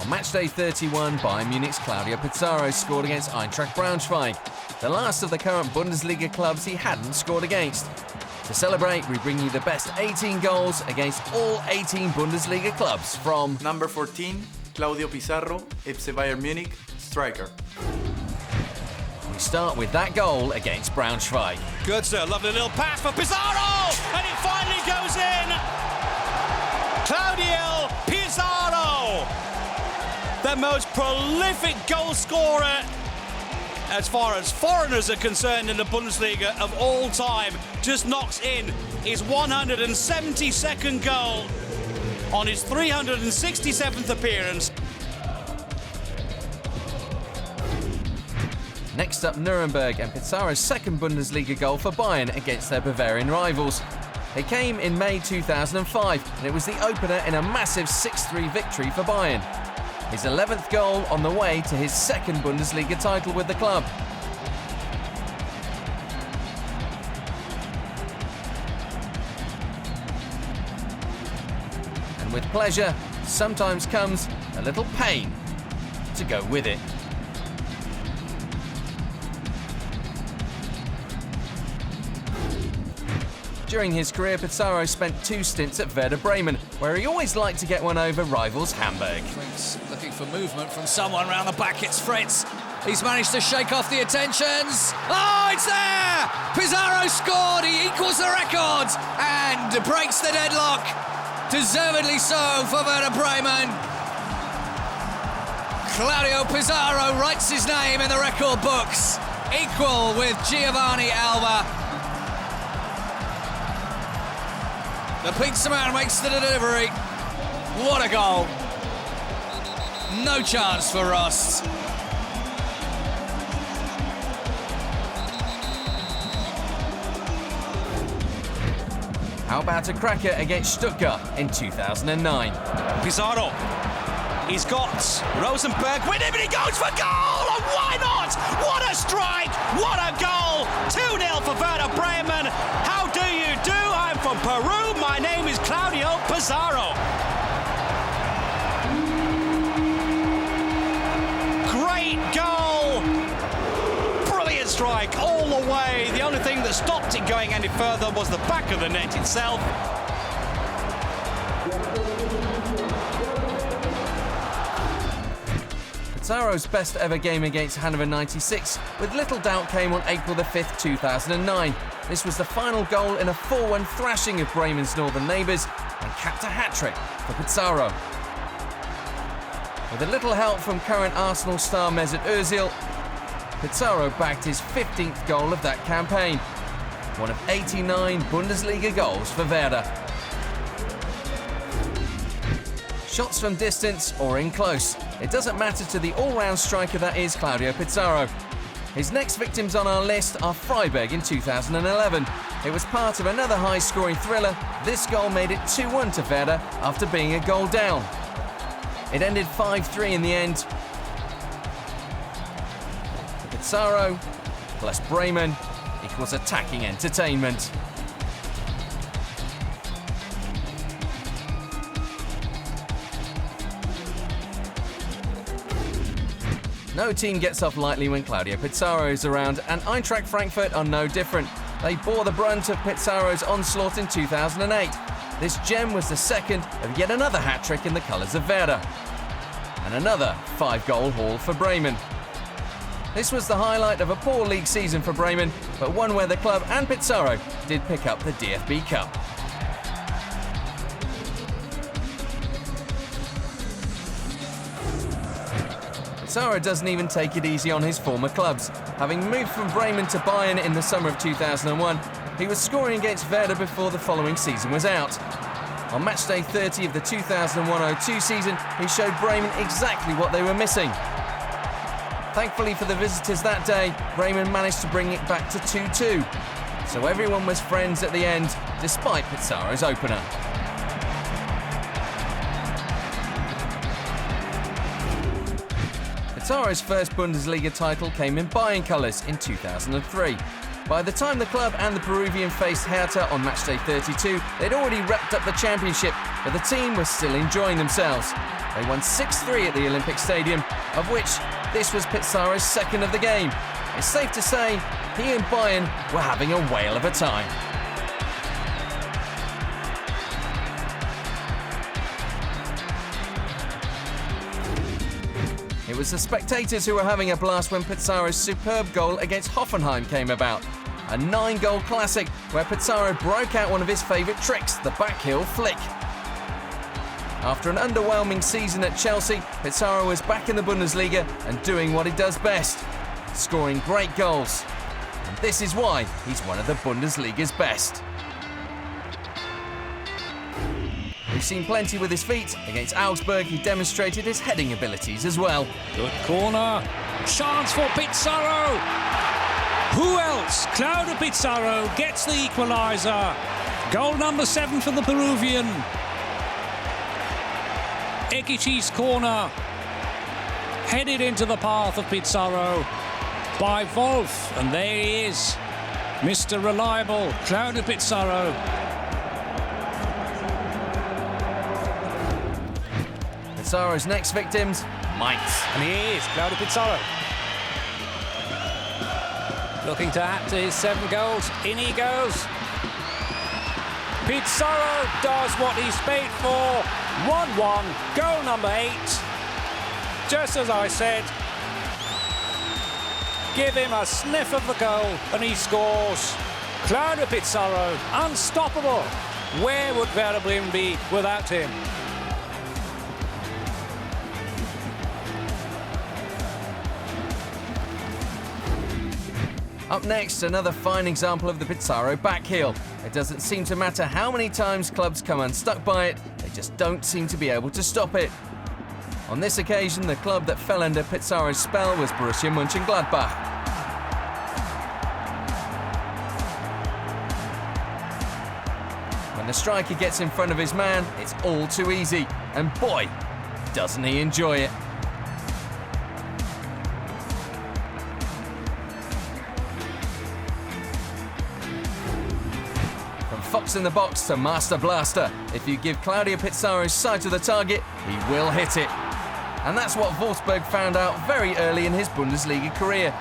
On matchday 31, Bayern Munich's Claudio Pizarro scored against Eintracht Braunschweig, the last of the current Bundesliga clubs he hadn't scored against. To celebrate, we bring you the best 18 goals against all 18 Bundesliga clubs from number 14, Claudio Pizarro, FC Bayern Munich, striker. We start with that goal against Braunschweig. Good, sir. Lovely little pass for Pizarro! And it finally goes in! Claudio Pizarro! The most prolific goal scorer as far as foreigners are concerned in the Bundesliga of all time, just knocks in his 172nd goal on his 367th appearance. Next up, Nuremberg and Pizarro's second Bundesliga goal for Bayern against their Bavarian rivals. It came in May 2005, and it was the opener in a massive 6-3 victory for Bayern. His 11th goal on the way to his second Bundesliga title with the club. And with pleasure, sometimes comes a little pain to go with it. During his career, Pizarro spent 2 stints at Werder Bremen, where he always liked to get one over rivals Hamburg. Fritz looking for movement from someone round the back. It's Fritz. He's managed to shake off the attentions. Oh, it's there! Pizarro scored. He equals the record and breaks the deadlock. Deservedly so for Werder Bremen. Claudio Pizarro writes his name in the record books, equal with Giovanni Alba. The pizza man makes the delivery. What a goal. No chance for Rost. How about a cracker against Stuttgart in 2009? Pizarro. He's got Rosenberg with him and he goes for goal! And why not? What a strike! What a goal! 2-0 for Werder Bremen. How do you do? I'm from Peru. My name is Claudio Pizarro. Great goal! Brilliant strike all the way. The only thing that stopped it going any further was the back of the net itself. Pizarro's best ever game against Hannover 96 with little doubt came on April the 5th, 2009. This was the final goal in a 4-1 thrashing of Bremen's northern neighbours and capped a hat-trick for Pizarro. With a little help from current Arsenal star Mesut Ozil, Pizarro bagged his 15th goal of that campaign, one of 89 Bundesliga goals for Werder. Shots from distance or in close, it doesn't matter to the all-round striker that is Claudio Pizarro. His next victims on our list are Freiburg in 2011. It was part of another high-scoring thriller. This goal made it 2-1 to Werder after being a goal down. It ended 5-3 in the end. Pizarro plus Bremen equals attacking entertainment. No team gets off lightly when Claudio Pizarro is around, and Eintracht Frankfurt are no different. They bore the brunt of Pizarro's onslaught in 2008. This gem was the second of yet another hat-trick in the colours of Werder. And another 5-goal haul for Bremen. This was the highlight of a poor league season for Bremen, but one where the club and Pizarro did pick up the DFB Cup. Pizarro doesn't even take it easy on his former clubs. Having moved from Bremen to Bayern in the summer of 2001, he was scoring against Werder before the following season was out. On matchday 30 of the 2001-02 season, he showed Bremen exactly what they were missing. Thankfully for the visitors that day, Bremen managed to bring it back to 2-2. So everyone was friends at the end, despite Pizarro's opener. Pizarro's first Bundesliga title came in Bayern colours in 2003. By the time the club and the Peruvian faced Hertha on matchday 32, they'd already wrapped up the championship, but the team was still enjoying themselves. They won 6-3 at the Olympic Stadium, of which this was Pizarro's second of the game. It's safe to say he and Bayern were having a whale of a time. It was the spectators who were having a blast when Pizarro's superb goal against Hoffenheim came about. A 9-goal classic where Pizarro broke out one of his favourite tricks, the backheel flick. After an underwhelming season at Chelsea, Pizarro was back in the Bundesliga and doing what he does best, scoring great goals. And this is why he's one of the Bundesliga's best. We've seen plenty with his feet. Against Augsburg, he demonstrated his heading abilities as well. Good corner. Chance for Pizarro. Who else? Claudio Pizarro gets the equaliser. Goal number 7 for the Peruvian. Ekici's corner. Headed into the path of Pizarro by Wolf. And there he is. Mr. Reliable, Claudio Pizarro. Pizarro's next victims, Mainz. And he is, Claudio Pizarro. Looking to add to his 7 goals. In he goes. Pizarro does what he's paid for. 1-1, goal number 8. Just as I said, give him a sniff of the goal and he scores. Claudio Pizarro, unstoppable. Where would Werder Bremen be without him? Up next, another fine example of the Pizarro backheel. It doesn't seem to matter how many times clubs come unstuck by it, they just don't seem to be able to stop it. On this occasion, the club that fell under Pizarro's spell was Borussia Mönchengladbach. When the striker gets in front of his man, it's all too easy, and boy, doesn't he enjoy it. Fox in the box to Master Blaster. If you give Claudio Pizarro sight of the target, he will hit it. And that's what Wolfsburg found out very early in his Bundesliga career.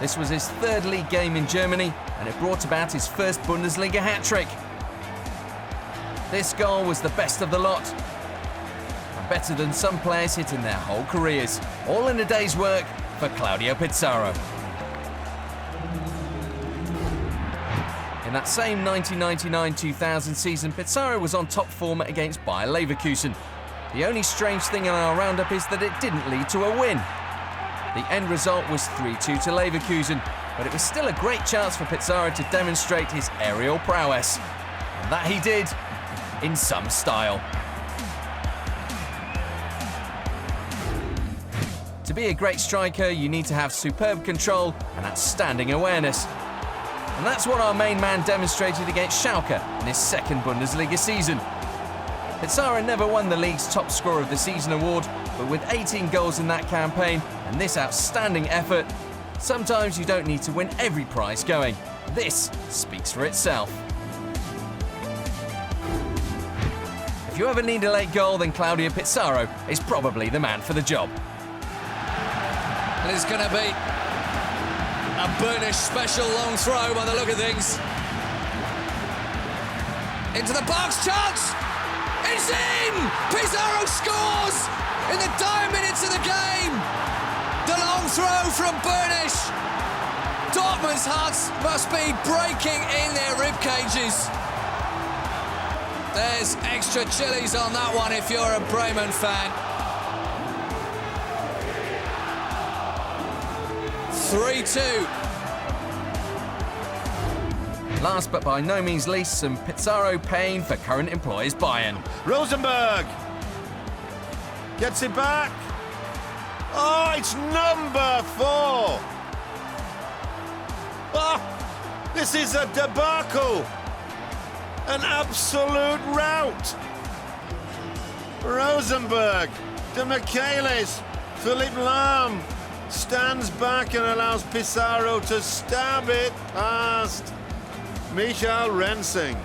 This was his 3rd league game in Germany, and it brought about his first Bundesliga hat-trick. This goal was the best of the lot, and better than some players hit in their whole careers. All in a day's work for Claudio Pizarro. In that same 1999-2000 season, Pizarro was on top form against Bayer Leverkusen. The only strange thing in our roundup is that it didn't lead to a win. The end result was 3-2 to Leverkusen, but it was still a great chance for Pizarro to demonstrate his aerial prowess. And that he did, in some style. To be a great striker, you need to have superb control and outstanding awareness. And that's what our main man demonstrated against Schalke in his 2nd Bundesliga season. Pizarro never won the league's top scorer of the season award, but with 18 goals in that campaign and this outstanding effort, sometimes you don't need to win every prize going. This speaks for itself. If you ever need a late goal, then Claudio Pizarro is probably the man for the job. And it's going to be a Burnish special long throw by the look of things. Into the box, chance! It's in! Pizarro scores! In the dire minutes of the game! The long throw from Burnish. Dortmund's hearts must be breaking in their rib cages. There's extra chilies on that one if you're a Bremen fan. 3-2. Last but by no means least, some Pizarro pain for current employers Bayern. Rosenberg gets it back. Oh, it's number 4. Oh, this is a debacle. An absolute rout. Rosenberg, De Michelis, Philipp Lahm stands back and allows Pizarro to stab it past Michael Rensing.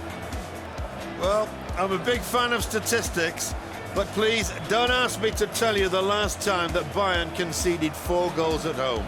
Well, I'm a big fan of statistics, But please, don't ask me to tell you the last time that Bayern conceded 4 goals at home.